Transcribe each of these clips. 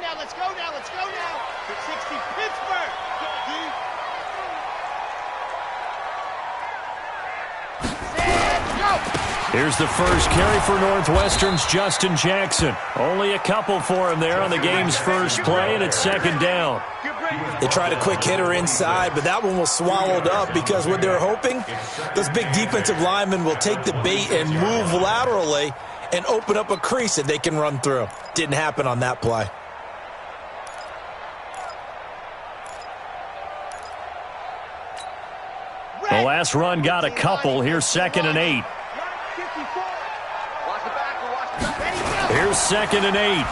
now, let's go now, let's go now. 60 Pittsburgh. Here's the first carry for Northwestern's Justin Jackson. Only a couple for him there on the game's first play, and it's second down. They tried a quick hitter inside, but that one was swallowed up because what they're hoping, those big defensive linemen will take the bait and move laterally and open up a crease that they can run through. Didn't happen on that play. The last run got a couple. Here's 2nd and 8. Here's 2nd and 8.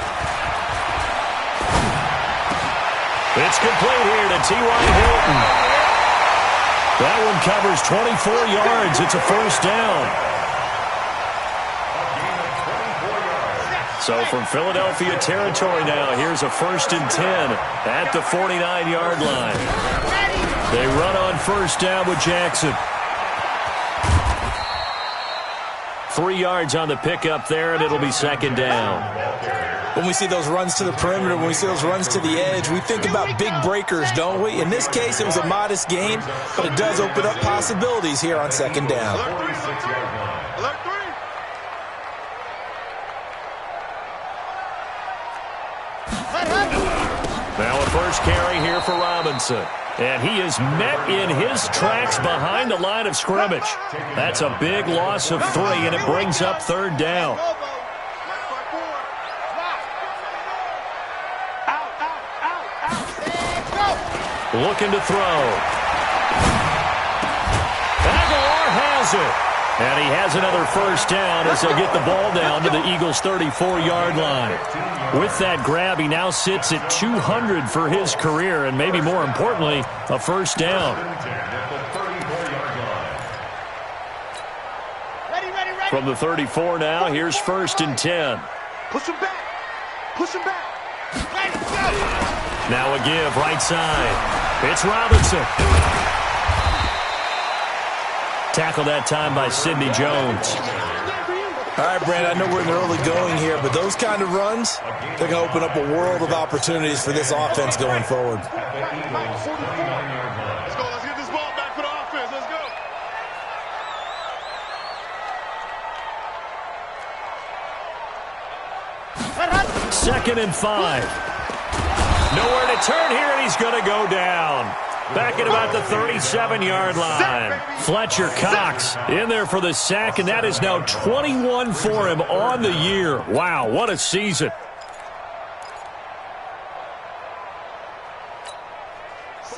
It's complete here to T.Y. Hilton. That one covers 24 yards. It's a first down. So from Philadelphia territory now, here's a 1st and 10 at the 49-yard line. They run on first down with Jackson. 3 yards on the pickup there, and it'll be second down. When we see those runs to the perimeter, when we see those runs to the edge, we think about big breakers, don't we? In this case, it was a modest gain, but it does open up possibilities here on second down. Now a first carry here for Robinson. And he is met in his tracks behind the line of scrimmage. That's a big loss of 3, and it brings up third down. Looking to throw. Aguilar has it. And he has another first down as they'll get the ball down to the Eagles' 34-yard line. With that grab, he now sits at 200 for his career, and maybe more importantly, a first down. From the 34 now, here's 1st and 10. Push him back. Push him back. Now a give right side. It's Robinson. Tackled that time by Sidney Jones. All right, Brandon, I know we're in the early going here, but those kind of runs, they're going to open up a world of opportunities for this offense going forward. Let's go. Let's get this ball back for the offense. Let's go. 2nd and 5. Nowhere to turn here, and he's going to go down. Back at about the 37-yard line. Fletcher Cox in there for the sack, and that is now 21 for him on the year. Wow, what a season.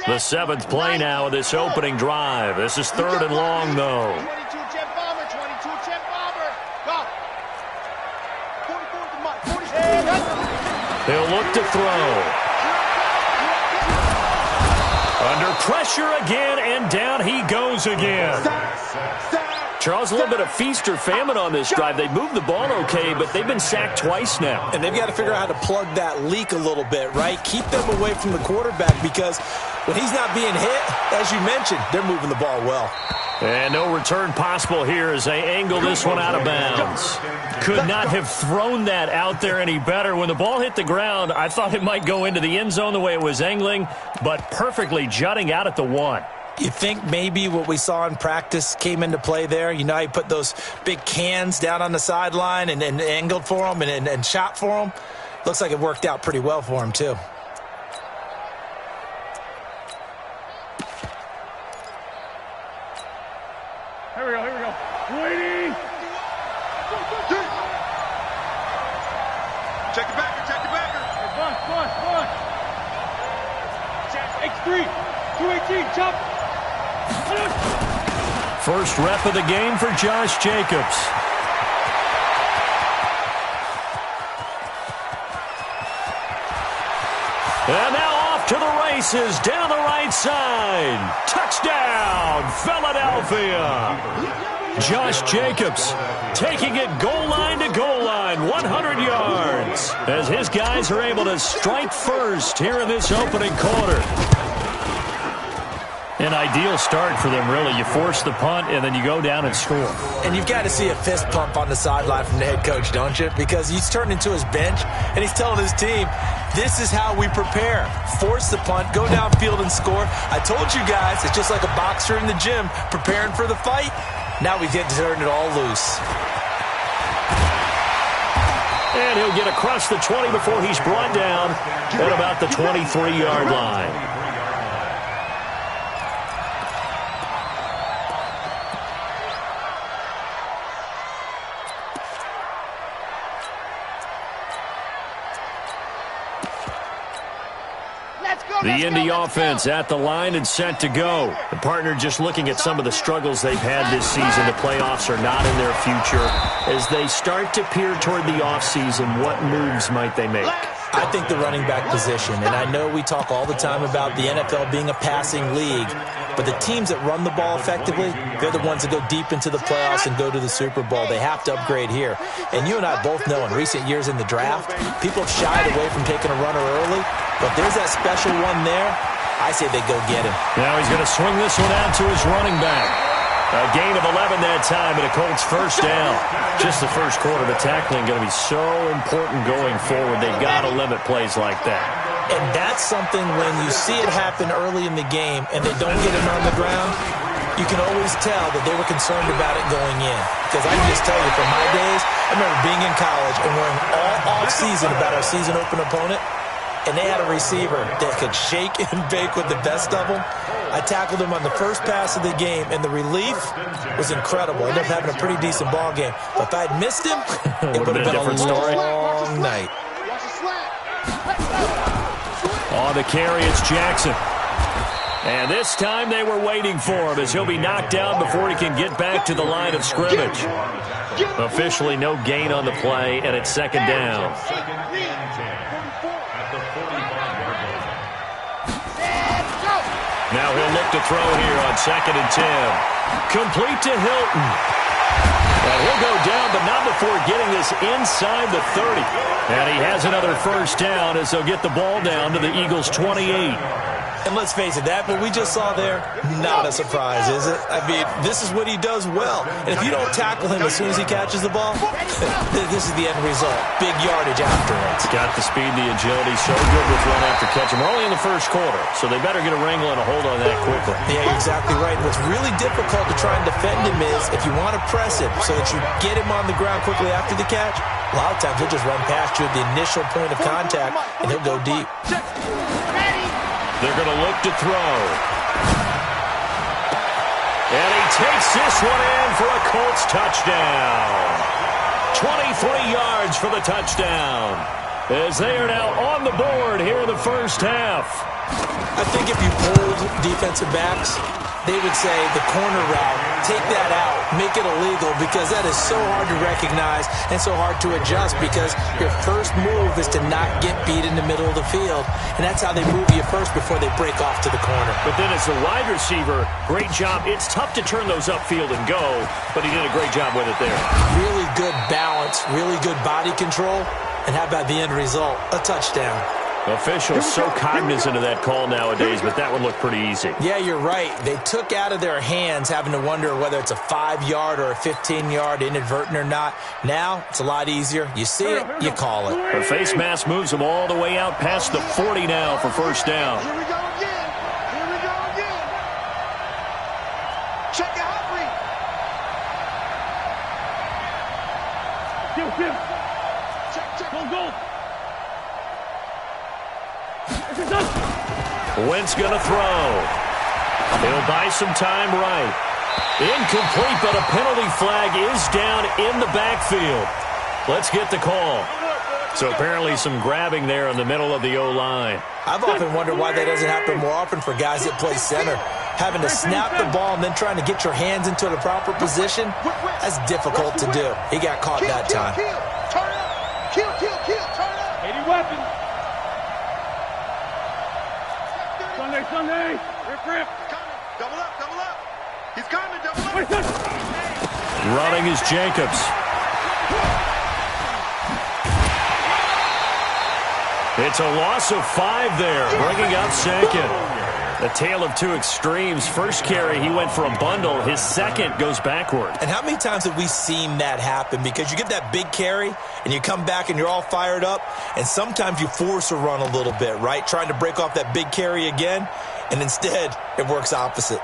The 7th play now of this opening drive. This is 3rd and long, though. 22 jet bomber, 22 jet bomber. Go. 44 He'll look to throw. Under pressure again, and down he goes again. Charles, a little bit of feast or famine on this drive. They moved the ball okay, but they've been sacked twice now. And they've got to figure out how to plug that leak a little bit, right? Keep them away from the quarterback because when he's not being hit, as you mentioned, they're moving the ball well. And no return possible here as they angle this one out of bounds. Could not have thrown that out there any better. When the ball hit the ground, I thought it might go into the end zone the way it was angling, but perfectly jutting out at the 1. You think maybe what we saw in practice came into play there? You know how you put those big cans down on the sideline and angled for them and shot for them? Looks like it worked out pretty well for him, too. Here we go. Waiting. Check the backer. Hey, X3, 218, jump. First rep of the game for Josh Jacobs. And now off to the races down the right side. Touchdown, Philadelphia. Josh Jacobs taking it goal line to goal line, 100 yards, as his guys are able to strike first here in this opening quarter. An ideal start for them, really. You force the punt, and then you go down and score. And you've got to see a fist pump on the sideline from the head coach, don't you? Because he's turned into his bench, and he's telling his team, this is how we prepare. Force the punt, go downfield and score. I told you guys, it's just like a boxer in the gym preparing for the fight. Now we get to turn it all loose. And he'll get across the 20 before he's brought down at about the 23-yard line. The Indy offense at the line and set to go. The partner just looking at some of the struggles they've had this season. The playoffs are not in their future. As they start to peer toward the offseason, what moves might they make? I think the running back position, and I know we talk all the time about the NFL being a passing league, but the teams that run the ball effectively, they're the ones that go deep into the playoffs and go to the Super Bowl. They have to upgrade here. And you and I both know in recent years in the draft, people have shied away from taking a runner early, but there's that special one there. I say they go get him. Now he's going to swing this one out to his running back. A gain of 11 that time, and a Colts first down. Just the first quarter, the tackling going to be so important going forward. They've got to limit plays like that. And that's something when you see it happen early in the game and they don't get him on the ground, you can always tell that they were concerned about it going in. Because I can just tell you, from my days, I remember being in college and worrying all off-season about our season-open opponent, and they had a receiver that could shake and bake with the best of them. I tackled him on the first pass of the game, and the relief was incredible. I ended up having a pretty decent ball game. But if I had missed him, it would have been a different story. Long night. On the carry, it's Jackson. And this time they were waiting for him as he'll be knocked down before he can get back to the line of scrimmage. Officially no gain on the play, and it's second down. Now he'll look to throw here on 2nd and 10. Complete to Hilton. And he'll go down, but not before getting this inside the 30. And he has another first down as they'll get the ball down to the Eagles' 28. And let's face it, that what we just saw there, not a surprise, is it? I mean, this is what he does well. And if you don't tackle him as soon as he catches the ball, this is the end result. Big yardage after it. It's got the speed, the agility, so good with run after catch. We're only in the first quarter, so they better get a wrangle and a hold on that quickly. Yeah, you're exactly right. What's really difficult to try and defend him is if you want to press him so that you get him on the ground quickly after the catch, a lot of times he'll just run past you at the initial point of contact, and he'll go deep. They're going to look to throw. And he takes this one in for a Colts touchdown. 23 yards for the touchdown. As they are now on the board here in the first half. I think if you pulled defensive backs, they would say the corner route, take that out, make it illegal, because that is so hard to recognize and so hard to adjust, because your first move is to not get beat in the middle of the field, and that's how they move you first before they break off to the corner. But then as the wide receiver, great job. It's tough to turn those upfield and go, but he did a great job with it there. Really good balance, really good body control, and how about the end result? A touchdown. Officials so cognizant of that call nowadays, but that one looked pretty easy. Yeah, you're right. They took out of their hands having to wonder whether it's a 5-yard or a 15-yard inadvertent or not. Now, it's a lot easier. You see it, you call it. The face mask moves them all the way out past the 40 now for first down. Here we go again. Here we go again. Check it out, Reed. Check. Go. Wentz going to throw. He'll buy some time right. Incomplete, but a penalty flag is down in the backfield. Let's get the call. So apparently some grabbing there in the middle of the O-line. I've often wondered why that doesn't happen more often for guys that play center. Having to snap the ball and then trying to get your hands into the proper position, that's difficult to do. He got caught that time. Turn up. Kill. Turn up. 80 weapons. Sunday. Rip. Double up. He's coming, double up. Running is Jacobs. It's a loss of 5 there, bringing up second. A tale of two extremes. First carry, he went for a bundle. His second goes backward. And how many times have we seen that happen? Because you get that big carry, and you come back and you're all fired up, and sometimes you force a run a little bit, right? Trying to break off that big carry again, and instead it works opposite.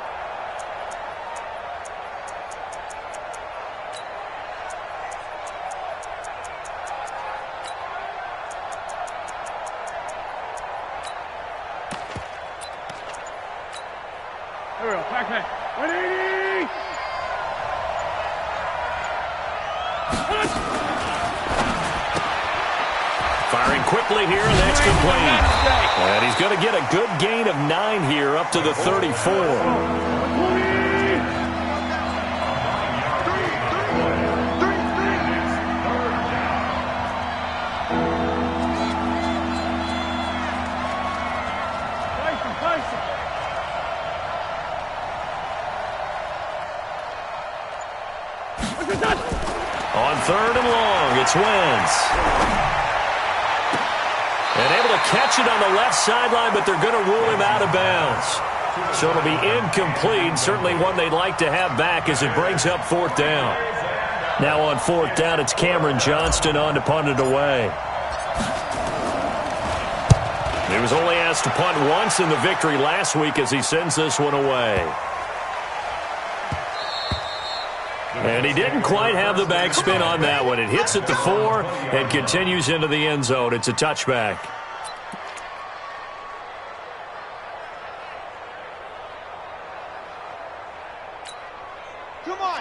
Firing quickly here, and that's complete. And he's going to get a good gain of 9 here, up to the 34. On 3rd and long, it's Wentz. And able to catch it on the left sideline, but they're going to rule him out of bounds. So it'll be incomplete. Certainly one they'd like to have back as it brings up 4th down. Now on 4th down, it's Cameron Johnston on to punt it away. He was only asked to punt once in the victory last week as he sends this one away. And he didn't quite have the backspin on that one. It hits at the 4 and continues into the end zone. It's a touchback.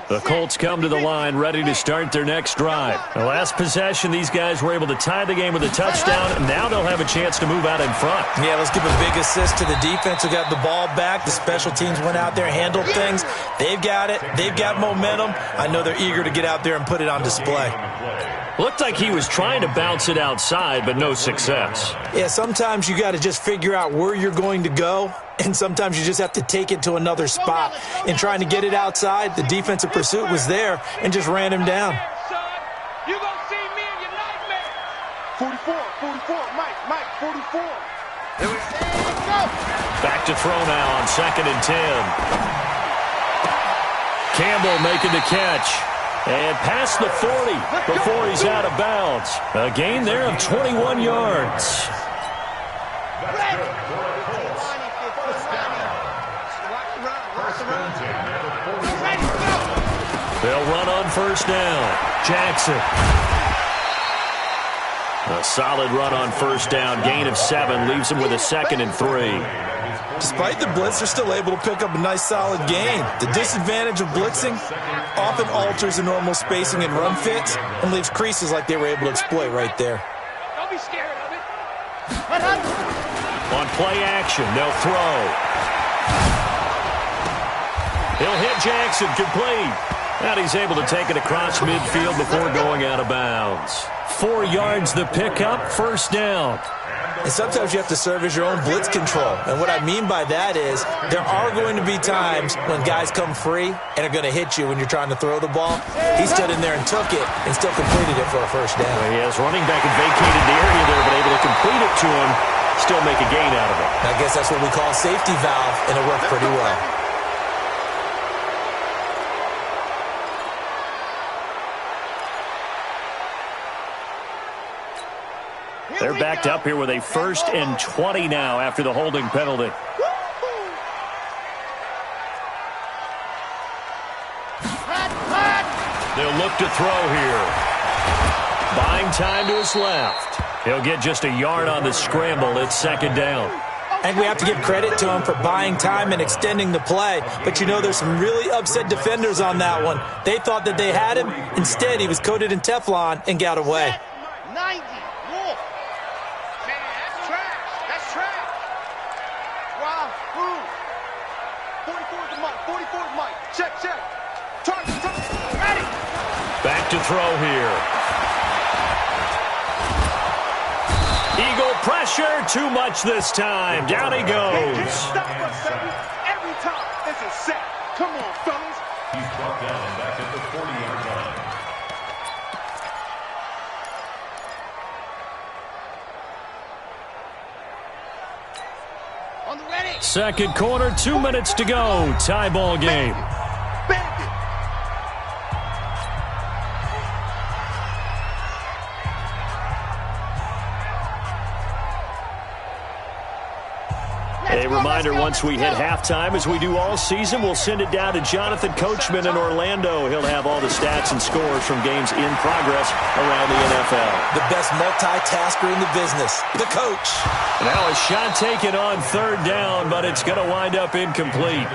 The Colts come to the line, ready to start their next drive. The last possession, these guys were able to tie the game with a touchdown. Now they'll have a chance to move out in front. Yeah, let's give a big assist to the defense who got the ball back. The special teams went out there, handled things. They've got it. They've got momentum. I know they're eager to get out there and put it on display. Looked like he was trying to bounce it outside, but no success. Yeah, sometimes you got to just figure out where you're going to go, and sometimes you just have to take it to another spot. In trying to get it outside, the defensive pursuit was there and just ran him down. You gonna see me in your nightmare. 44, Mike, 44. Here we go. Back to throw now on 2nd and 10. Campbell making the catch. And past the 40 before he's out of bounds. A gain there of 21 yards. They'll run on 1st down. Jackson. A solid run on 1st down. Gain of 7 leaves him with a 2nd and 3. Despite the blitz, they're still able to pick up a nice solid gain. The disadvantage of blitzing often alters the normal spacing and run fits and leaves creases like they were able to exploit right there. Don't be scared of it. On play action, they'll throw. He'll hit Jackson, complete. And he's able to take it across midfield before going out of bounds. 4 yards the pickup, 1st down. And sometimes you have to serve as your own blitz control. And what I mean by that is there are going to be times when guys come free and are going to hit you when you're trying to throw the ball. He stood in there and took it and still completed it for a 1st down. Well, he has running back and vacated the area there, but able to complete it to him, still make a gain out of it. I guess that's what we call a safety valve, and it worked pretty well. They're backed up here with a 1st and 20 now after the holding penalty. They'll look to throw here. Buying time to his left. He'll get just a yard on the scramble. It's 2nd down. I think we have to give credit to him for buying time and extending the play. But, you know, there's some really upset defenders on that one. They thought that they had him. Instead, he was coated in Teflon and got away. 90. Wolf. Man, that's trash. That's trash. Wow. Ooh. 44's the Mike. 44's Mike. Check. Target. Ready. Back to throw here. Eagle pressure, too much this time. Down he goes. Stop us, baby. Every time it's a sack. Come on, fellas. He's brought down back at the 40-yard line. On the ready. Second quarter, 2 minutes to go. Tie ball game. A reminder, once we hit halftime, as we do all season, we'll send it down to Jonathan Coachman in Orlando. He'll have all the stats and scores from games in progress around the NFL. The best multitasker in the business, the coach. Now a shot taken on third down, but it's going to wind up incomplete.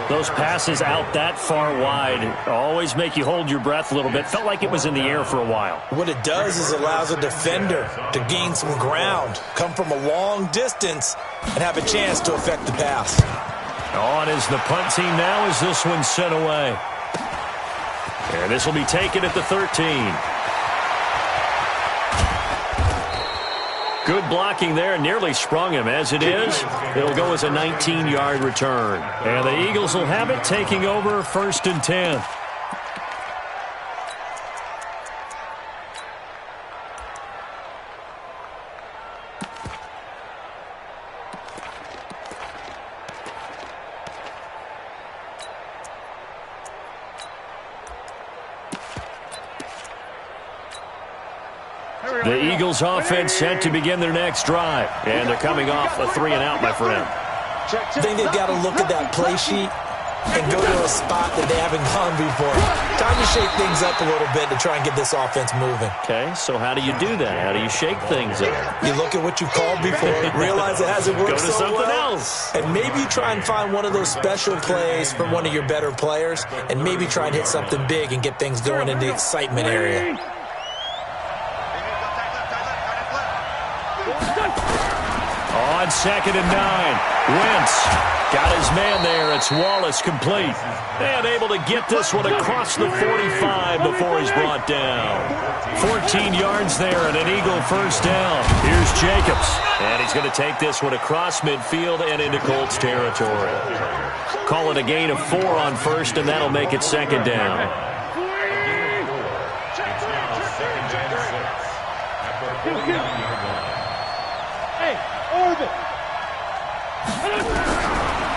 Those passes out that far wide always make you hold your breath a little bit. Felt like it was in the air for a while. What it does is allows a defender to gain some ground, come from a long distance, and have a chance to affect the pass. On is the punt team now as this one's sent away. And this will be taken at the 13. Good blocking there, nearly sprung him. As it is, it'll go as a 19-yard return. And the Eagles will have it, taking over 1st and 10. The Eagles offense set to begin their next drive. And they're coming off a 3-and-out, my friend. I think they've got to look at that play sheet and go to a spot that they haven't gone before. Time to shake things up a little bit to try and get this offense moving. Okay, so how do you do that? How do you shake things up? You look at what you called before, realize it hasn't worked Go to so something well, else. and maybe you try and find one of those special plays from one of your better players, and maybe try and hit something big and get things going in the excitement area. On 2nd and 9, Wentz got his man there. It's Wallace complete. And able to get this one across the 45 before he's brought down. 14 yards there and an Eagle first down. Here's Jacobs. And he's going to take this one across midfield and into Colts territory. Call it a gain of 4 on first, and that'll make it 2nd down.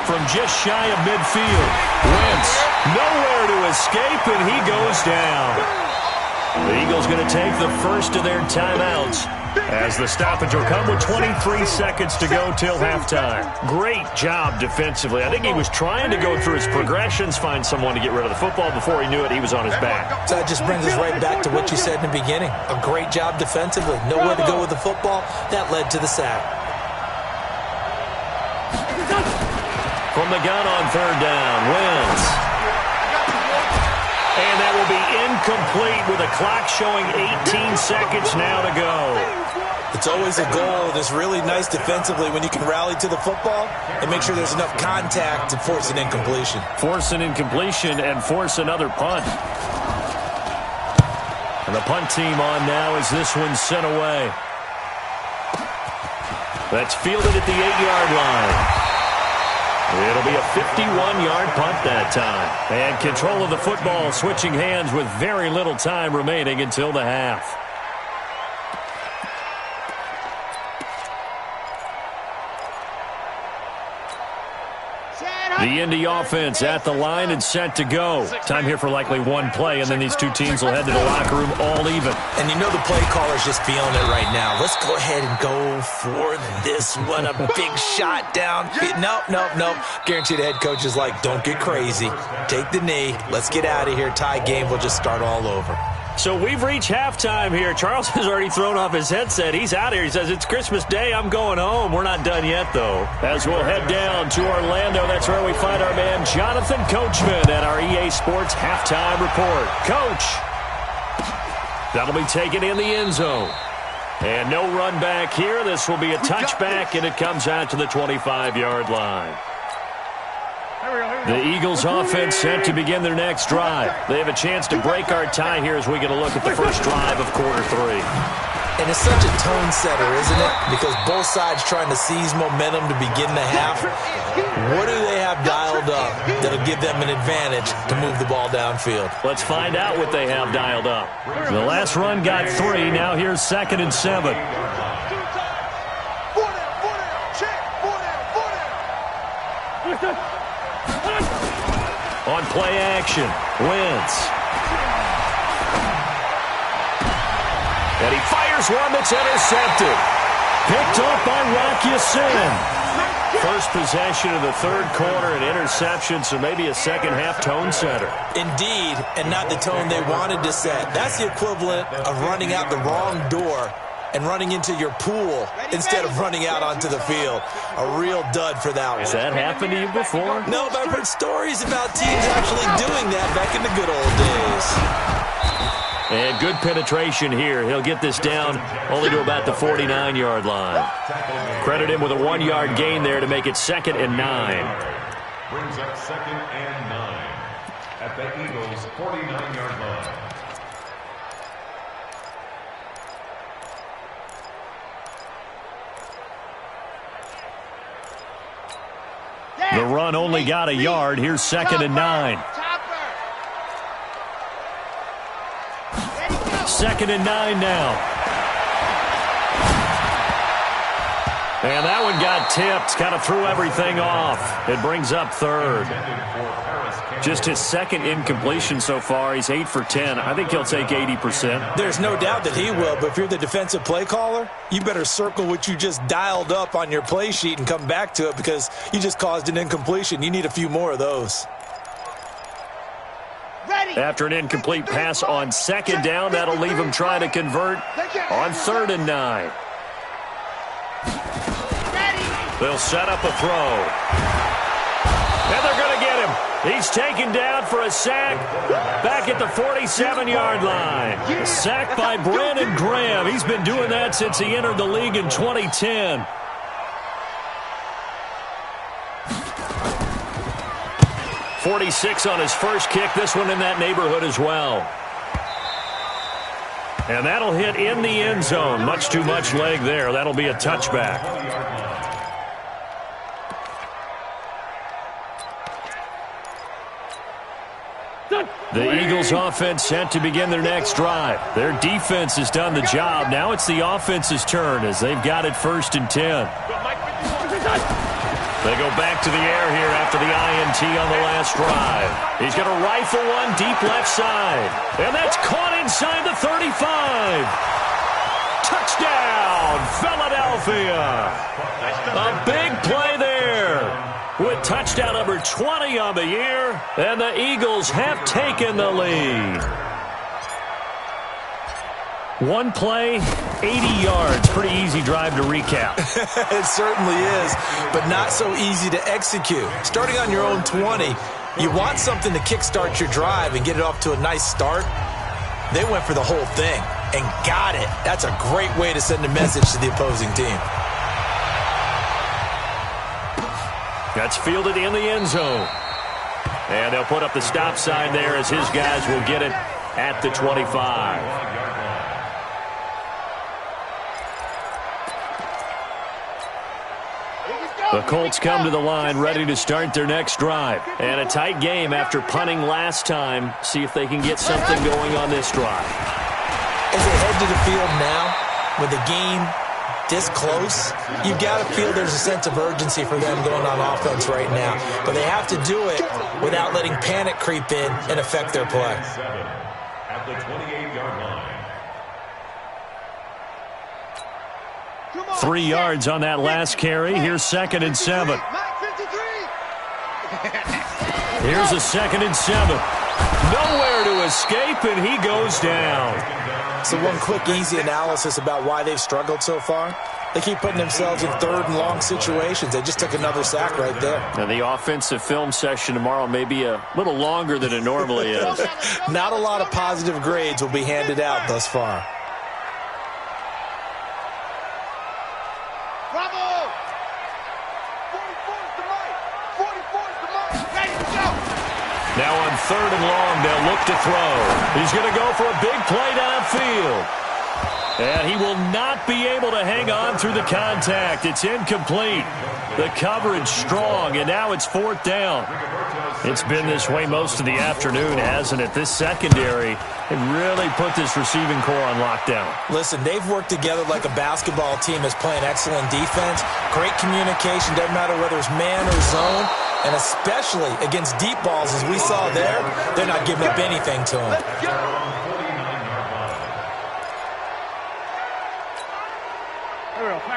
From just shy of midfield, Wentz nowhere to escape, and he goes down. The Eagles going to take the first of their timeouts as the stoppage will come with 23 seconds to go till halftime. Great job defensively. I think he was trying to go through his progressions, find someone to get rid of the football. Before he knew it, he was on his back. So that just brings us right back to what you said in the beginning. A great job defensively. Nowhere to go with the football. That led to the sack. From the gun on third down, Wentz. And that will be incomplete with a clock showing 18 seconds now to go. It's always a goal that's really nice defensively when you can rally to the football and make sure there's enough contact to force an incompletion. Force an incompletion and force another punt. And the punt team on now as this one's sent away. That's fielded at the 8-yard line. It'll be a 51-yard punt that time. And control of the football switching hands with very little time remaining until the half. The Indy offense at the line and set to go. Time here for likely one play, and then these two teams will head to the locker room all even. And you know the play caller's just feeling it right now. Let's go ahead and go for this one. A big shot down. Nope. Guarantee the head coach is like, don't get crazy. Take the knee. Let's get out of here. Tie game. We'll just start all over. So we've reached halftime here. Charles has already thrown off his headset. He's out here. He says, it's Christmas Day. I'm going home. We're not done yet, though. As we'll head down to Orlando, that's where we find our man Jonathan Coachman at our EA Sports Halftime Report. Coach, that'll be taken in the end zone. And no run back here. This will be a touchback, and it comes out to the 25-yard line. The Eagles offense set to begin their next drive. They have a chance to break our tie here as we get a look at the first drive of quarter 3. And it's such a tone setter, isn't it? Because both sides trying to seize momentum to begin the half. What do they have dialed up that'll give them an advantage to move the ball downfield? Let's find out what they have dialed up. The last run got 3. Now here's 2nd and 7. on play action. Wentz. And he fires one that's intercepted. Picked off by Rock Ya-Sin. First possession of the third quarter, an interception, so maybe a second-half tone setter. Indeed, and not the tone they wanted to set. That's the equivalent of running out the wrong door and running into your pool instead of running out onto the field. A real dud for that one. Has that happened to you before? No, but I've heard stories about teams actually doing that back in the good old days. And good penetration here. He'll get this down only to about the 49-yard line. Credit him with a 1-yard gain there to make it 2nd and 9. Brings up 2nd and 9 at the Eagles' 49-yard line. The run only got a yard. Here's 2nd and 9. 2nd and 9 now. And that one got tipped. Kind of threw everything off. It brings up 3rd. Just his 2nd incompletion so far. He's 8 for 10. I think he'll take 80%. There's no doubt that he will, but if you're the defensive play caller, you better circle what you just dialed up on your play sheet and come back to it because you just caused an incompletion. You need a few more of those. After an incomplete pass on 2nd down, that'll leave him trying to convert on 3rd and 9. They'll set up a throw. And they're going to get him. He's taken down for a sack back at the 47-yard line. Sacked by Brandon Graham. He's been doing that since he entered the league in 2010. .46 on his first kick. This one in that neighborhood as well. And that'll hit in the end zone. Much too much leg there. That'll be a touchback. The Eagles offense set to begin their next drive. Their defense has done the job. Now it's the offense's turn as they've got it 1st and 10. They go back to the air here after the INT on the last drive. He's going to rifle one deep left side. And that's caught inside the 35. Touchdown, Philadelphia. A big play there with touchdown number 20 on the year. And the Eagles have taken the lead. One play, 80 yards. Pretty easy drive to recap. It certainly is, but not so easy to execute. Starting on your own 20, you want something to kickstart your drive and get it off to a nice start. They went for the whole thing and got it. That's a great way to send a message to the opposing team. That's fielded in the end zone. And they'll put up the stop sign there as his guys will get it at the 25. The Colts come to the line ready to start their next drive. And a tight game after punting last time. See if they can get something going on this drive. As they head to the field now, with the game this close, you've got to feel there's a sense of urgency for them going on offense right now. But they have to do it without letting panic creep in and affect their play. At the 28-yard line. 3 yards on that last carry. Here's 2nd and 7. Here's a 2nd and 7. Nowhere to escape, and he goes down. So one quick, easy analysis about why they've struggled so far. They keep putting themselves in 3rd and long situations. They just took another sack right there. Now, the offensive film session tomorrow may be a little longer than it normally is. Not a lot of positive grades will be handed out thus far. Now on 3rd and long, they'll look to throw. He's going to go for a big play downfield. And he will not be able to hang on through the contact. It's incomplete. The coverage strong, and now it's 4th down. It's been this way most of the afternoon, hasn't it? This secondary has really put this receiving core on lockdown. Listen, they've worked together like a basketball team that's playing excellent defense. Great communication, doesn't matter whether it's man or zone. And especially against deep balls, as we saw there, they're not giving up anything to him.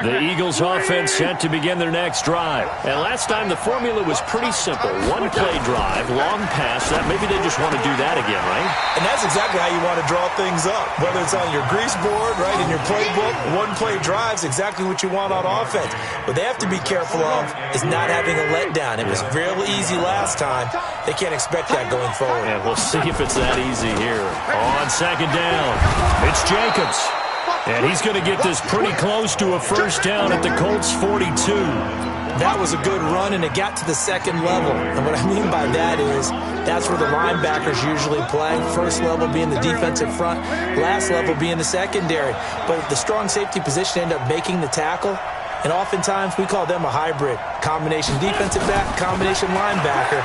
The Eagles offense set to begin their next drive. And last time the formula was pretty simple. One-play drive, long pass. That maybe they just want to do that again, right? And that's exactly how you want to draw things up. Whether it's on your grease board, right, in your playbook, one-play drive's exactly what you want on offense. What they have to be careful of is not having a letdown. It was real easy last time. They can't expect that going forward. And we'll see if it's that easy here. On second down, it's Jacobs. And he's going to get this pretty close to a first down at the Colts 42. That was a good run, and it got to the second level. And what I mean by that is that's where the linebackers usually play. First level being the defensive front, last level being the secondary. But the strong safety position ended up making the tackle. And oftentimes we call them a hybrid. Combination defensive back, combination linebacker.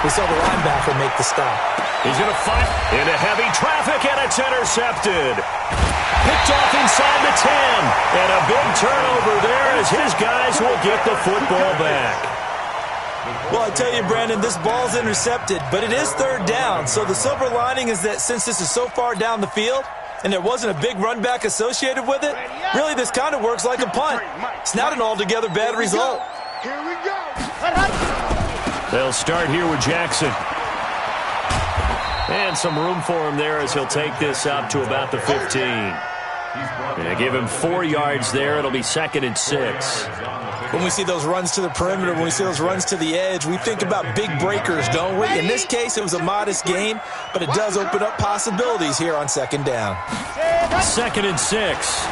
We saw the linebacker make the stop. He's going to fight into heavy traffic, and it's intercepted. Picked off inside the 10. And a big turnover there as his guys will get the football back. Well, I tell you, Brandon, this ball's intercepted, but it is third down. So the silver lining is that since this is so far down the field and there wasn't a big run back associated with it, really this kind of works like a punt. It's not an altogether bad result. Here we go. They'll start here with Jackson. And some room for him there as he'll take this out to about the 15. And give him 4 yards there. It'll be 2nd and 6. When we see those runs to the perimeter, when we see those runs to the edge, we think about big breakers, don't we? In this case, it was a modest gain, but it does open up possibilities here on second down. 2nd and 6.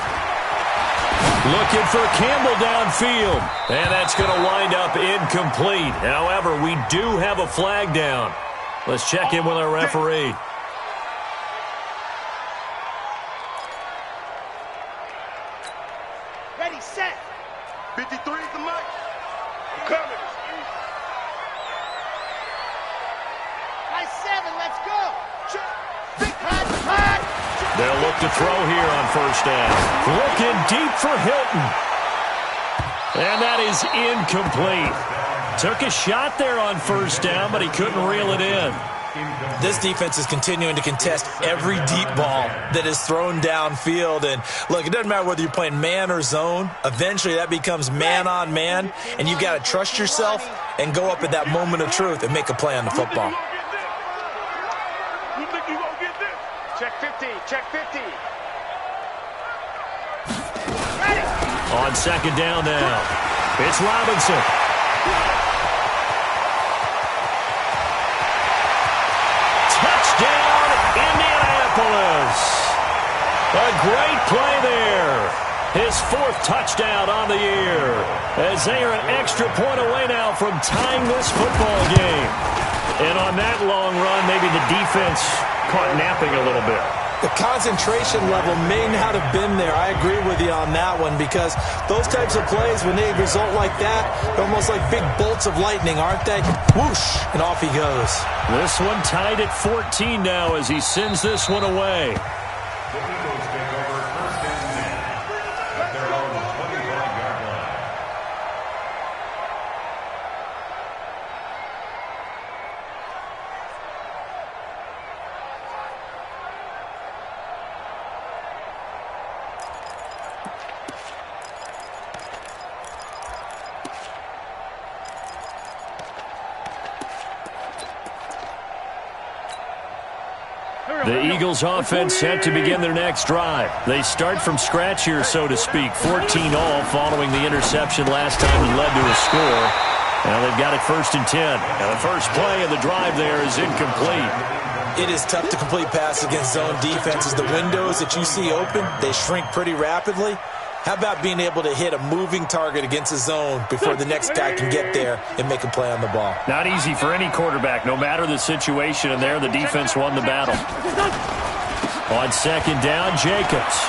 Looking for Campbell downfield. And that's going to wind up incomplete. However, we do have a flag down. Let's check in with our referee. Ready, set. 53 is the mic. I'm coming. High 7, let's go. Big hot. They'll look to throw here on first down. Looking deep for Hilton. And that is incomplete. Took a shot there on first down, but he couldn't reel it in. This defense is continuing to contest every deep ball that is thrown downfield. And, look, it doesn't matter whether you're playing man or zone. Eventually, that becomes man on man, and you've got to trust yourself and go up at that moment of truth and make a play on the football. You think you gonna get this? Check 15, check 15. Ready. On second down now, it's Robinson. Touchdown, Indianapolis. A great play there. His 4th touchdown on the year. As they are an extra point away now from tying this football game. And on that long run, maybe the defense caught napping a little bit. The concentration level may not have been there. I agree with you on that one because those types of plays, when they result like that, they're almost like big bolts of lightning, aren't they? Whoosh, and off he goes. This one tied at 14 now as he sends this one away. The Eagles take over first and 10 at their own 25-yard line. The Eagles offense set to begin their next drive. They start from scratch here, so to speak. 14-all following the interception last time that led to a score. Now they've got it 1st and 10. Now the first play of the drive there is incomplete. It is tough to complete passes against zone defenses. The windows that you see open, they shrink pretty rapidly. How about being able to hit a moving target against a zone before the next guy can get there and make a play on the ball? Not easy for any quarterback, no matter the situation, and there the defense won the battle. On second down, Jacobs.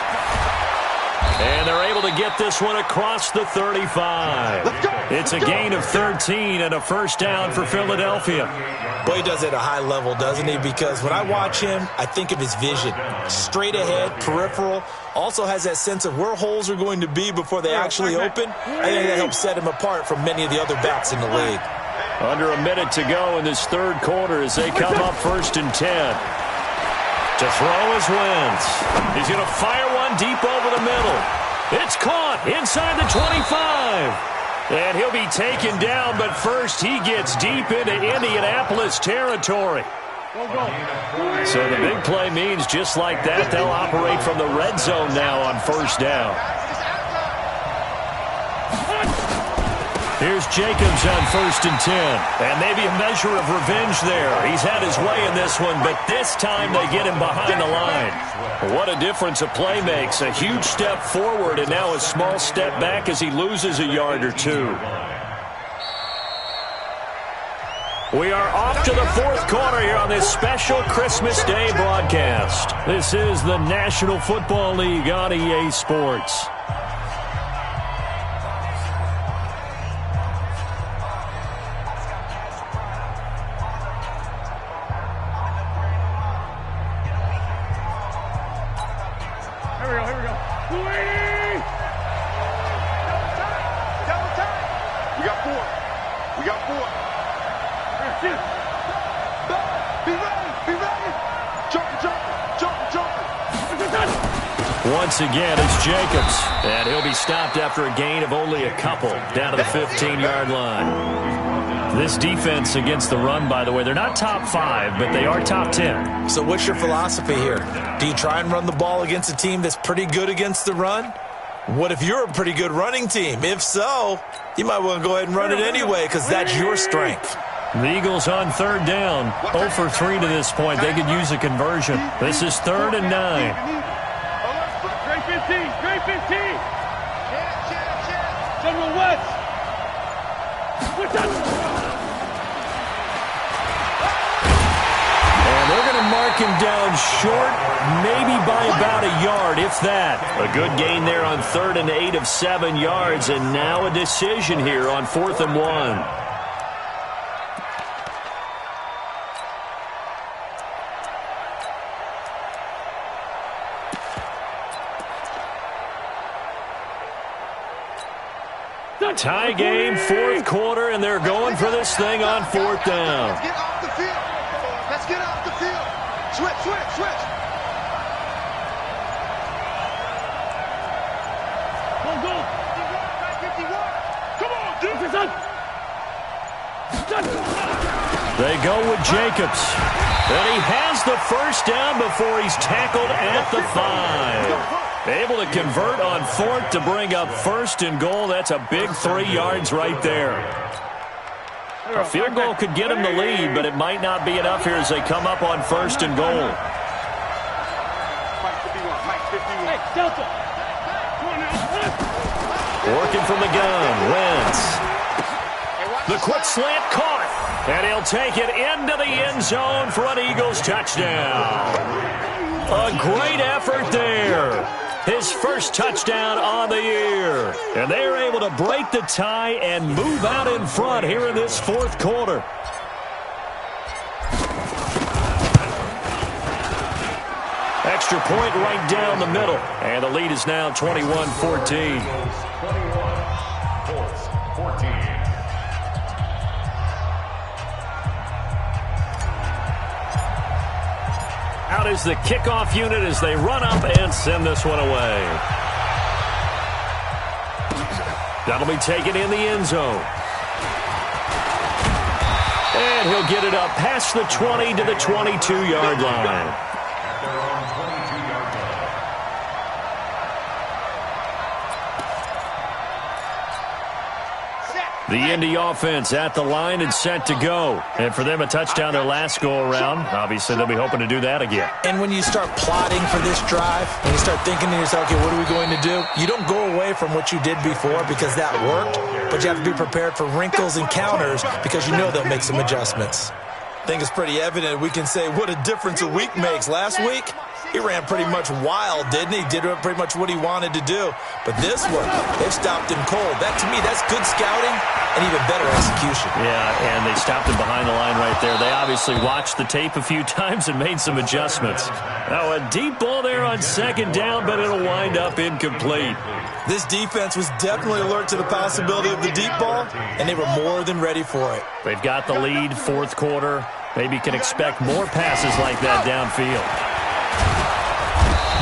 And they're able to get this one across the 35. It's a gain of 13 and a first down for Philadelphia. Boy, he does it at a high level, doesn't he? Because when I watch him, I think of his vision. Straight ahead, peripheral. Also has that sense of where holes are going to be before they actually open. I think that helps set him apart from many of the other backs in the league. Under a minute to go in this third quarter as they come up 1st and 10. To throw is Wentz. He's going to fire one deep over the middle. It's caught inside the 25. And he'll be taken down, but first he gets deep into Indianapolis territory. So the big play means just like that, they'll operate from the red zone now on 1st down. Here's Jacobs on 1st and 10. And maybe a measure of revenge there. He's had his way in this one, but this time they get him behind the line. What a difference a play makes. A huge step forward and now a small step back as he loses a yard or two. We are off to the 4th quarter here on this special Christmas Day broadcast. This is the National Football League on EA Sports. Once again, it's Jacobs, and he'll be stopped after a gain of only a couple down to the 15-yard line. This defense against the run, by the way, they're not top 5, but they are top 10. So what's your philosophy here? Do you try and run the ball against a team that's pretty good against the run? What if you're a pretty good running team? If so, you might want to go ahead and run it anyway because that's your strength. The Eagles on 3rd down, 0 for 3 to this point. They could use a conversion. This is 3rd and 9. And they're going to mark him down short, maybe by about a yard, if that. A good gain there on 3rd and 8 of 7 yards, and now a decision here on 4th and 1. Tie game, 4th quarter, and they're going for this thing on 4th down. Let's get off the field. Let's get off the field. Switch. Go. 51. Come on, dude. They go with Jacobs. And he has the 1st down before he's tackled at the 5. Able to convert on 4th to bring up 1st and goal. That's a big 3 yards right there. A field goal could get him the lead, but it might not be enough here as they come up on 1st and goal. Working from the gun, Wentz. The quick slant caught, and he'll take it into the end zone for an Eagles touchdown. A great effort there. His first touchdown on the year. And they're able to break the tie and move out in front here in this 4th quarter. Extra point right down the middle. And the lead is now 21-14. 14. Out is the kickoff unit as they run up and send this one away. That'll be taken in the end zone. And he'll get it up past the 20 to the 22-yard line. At their own 22-yard line. The Indy offense at the line and set to go. And for them, a touchdown their last go-around. Obviously, they'll be hoping to do that again. And when you start plotting for this drive, and you start thinking to yourself, okay, what are we going to do? You don't go away from what you did before because that worked, but you have to be prepared for wrinkles and counters because you know they'll make some adjustments. I think it's pretty evident. We can say what a difference a week makes. Last week, he ran pretty much wild, didn't he? Did pretty much what he wanted to do. But this one, they've stopped him cold. That, to me, that's good scouting and even better execution. Yeah, and they stopped him behind the line right there. They obviously watched the tape a few times and made some adjustments. Now, a deep ball there on 2nd down, but it'll wind up incomplete. This defense was definitely alert to the possibility of the deep ball, and they were more than ready for it. They've got the lead, fourth quarter. Maybe can expect more passes like that downfield.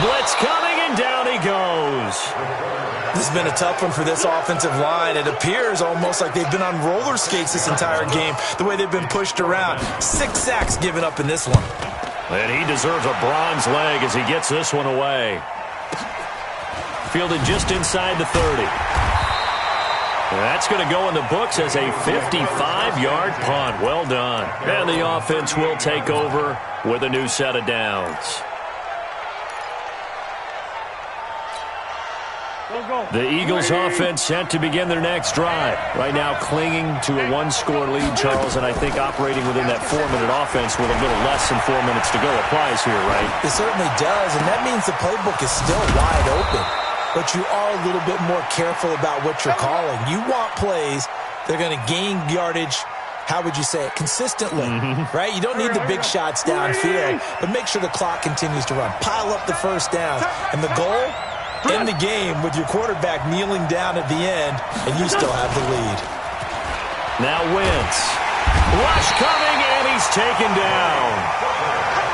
Blitz coming, and down he goes. This has been a tough one for this offensive line. It appears almost like they've been on roller skates this entire game, the way they've been pushed around. 6 sacks given up in this one. And he deserves a bronze leg as he gets this one away. Fielded just inside the 30. That's going to go in the books as a 55-yard punt. Well done. And the offense will take over with a new set of downs. The Eagles offense set to begin their next drive. Right now clinging to a one-score lead, Charles, and I think operating within that 4-minute offense with a little less than 4 minutes to go applies here, right? It certainly does, and that means the playbook is still wide open. But you are a little bit more careful about what you're calling. You want plays that are going to gain yardage, how would you say it, consistently, right? You don't need the big shots downfield, but make sure the clock continues to run. Pile up the first downs. And the goal, end the game with your quarterback kneeling down at the end, and you still have the lead. Now Wentz. Rush coming, and he's taken down.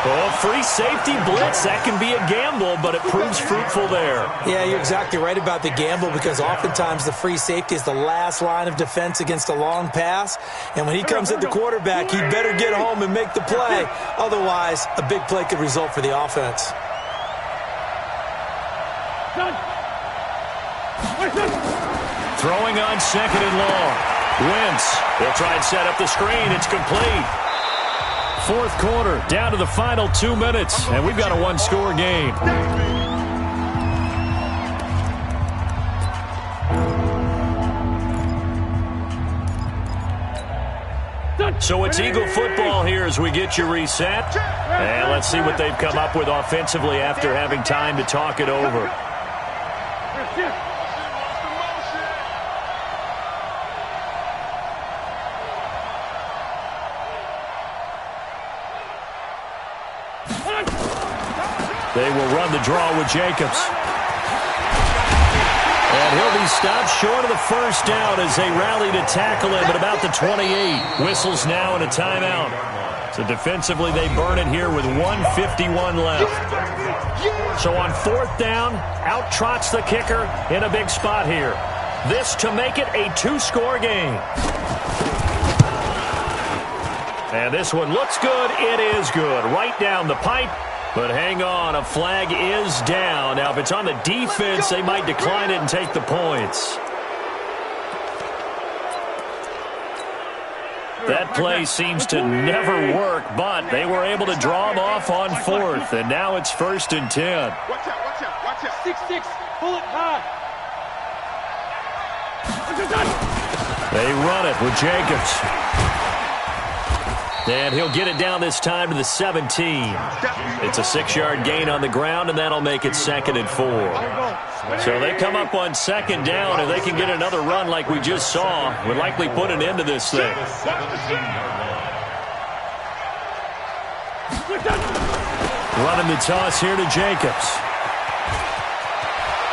Oh, free safety blitz, that can be a gamble, but it proves fruitful there. Yeah, you're exactly right about the gamble because oftentimes the free safety is the last line of defense against a long pass. And when he comes at the quarterback, he better get home and make the play. Otherwise, a big play could result for the offense. Throwing on second and long. Wentz will try and set up the screen. It's complete. Fourth quarter, down to the final 2 minutes, and we've got a one-score game. So it's Eagle football here as we get you reset. And let's see what they've come up with offensively after having time to talk it over. They will run the draw with Jacobs. And he'll be stopped short of the first down as they rally to tackle him at about the 28. Whistles now and a timeout. So defensively, they burn it here with 1:51 left. So on fourth down, out trots the kicker in a big spot here. This to make it a 2-score game. And this one looks good. It is good. Right down the pipe. But hang on, a flag is down. Now, if it's on the defense, they might decline it and take the points. That play seems to never work, but they were able to draw him off on fourth, and now it's 1st and 10. Watch out, watch out, watch out. 6-6, pull it high. They run it with Jacobs. And he'll get it down this time to the 17. It's a 6-yard gain on the ground, and that'll make it 2nd and 4. So they come up on second down. If they can get another run like we just saw, would likely put an end to this thing. Running the toss here to Jacobs.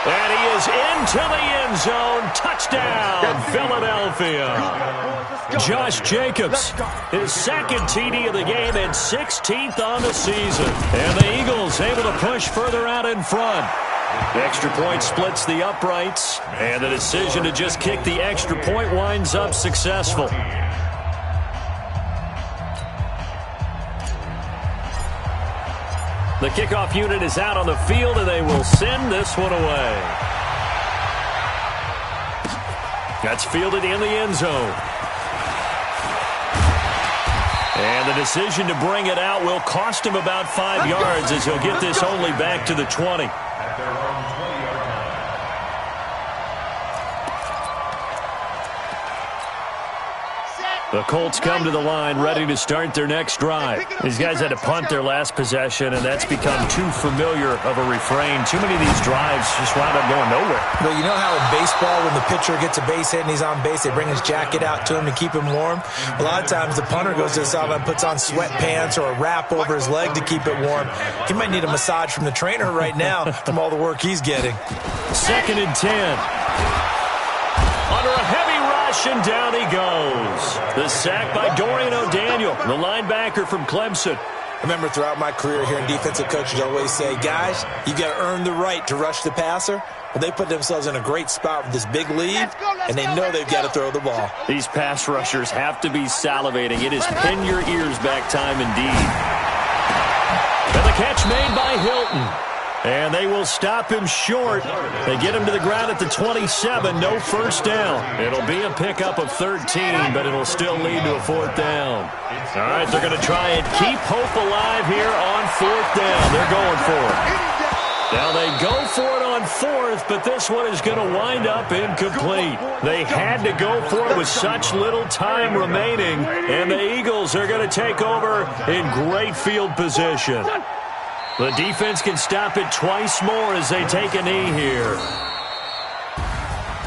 And he is into the end zone. Touchdown, Philadelphia. Josh Jacobs, his 2nd TD of the game and 16th on the season. And the Eagles able to push further out in front. Extra point splits the uprights, and the decision to just kick the extra point winds up successful. The kickoff unit is out on the field, and they will send this one away. That's fielded in the end zone. And the decision to bring it out will cost him about 5 yards as he'll get this only back to the 20. The Colts come to the line ready to start their next drive. These guys had to punt their last possession, and that's become too familiar of a refrain. Too many of these drives just wound up going nowhere. Well, you know how in baseball when the pitcher gets a base hit and he's on base, they bring his jacket out to him to keep him warm? A lot of times the punter goes to the sideline, puts on sweatpants or a wrap over his leg to keep it warm. He might need a massage from the trainer right now from all the work he's getting. 2nd and 10. Under a heavy rush, and down he goes. The sack by Dorian O'Daniel, the linebacker from Clemson. I remember throughout my career hearing defensive coaches always say, guys, you got to earn the right to rush the passer. Well, they put themselves in a great spot with this big lead, and they know they've got to throw the ball. These pass rushers have to be salivating. It is pin your ears back time indeed. And the catch made by Hilton. And they will stop him short. They get him to the ground at the 27. No first down. It'll be a pickup of 13, but it'll still lead to a 4th down. All right, they're going to try and keep hope alive here on 4th down. They're going for it. Now they go for it on 4th, but this one is going to wind up incomplete. They had to go for it with such little time remaining, and the Eagles are going to take over in great field position. The defense can stop it twice more as they take a knee here.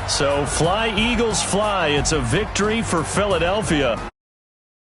So fly, Eagles, fly. It's a victory for Philadelphia.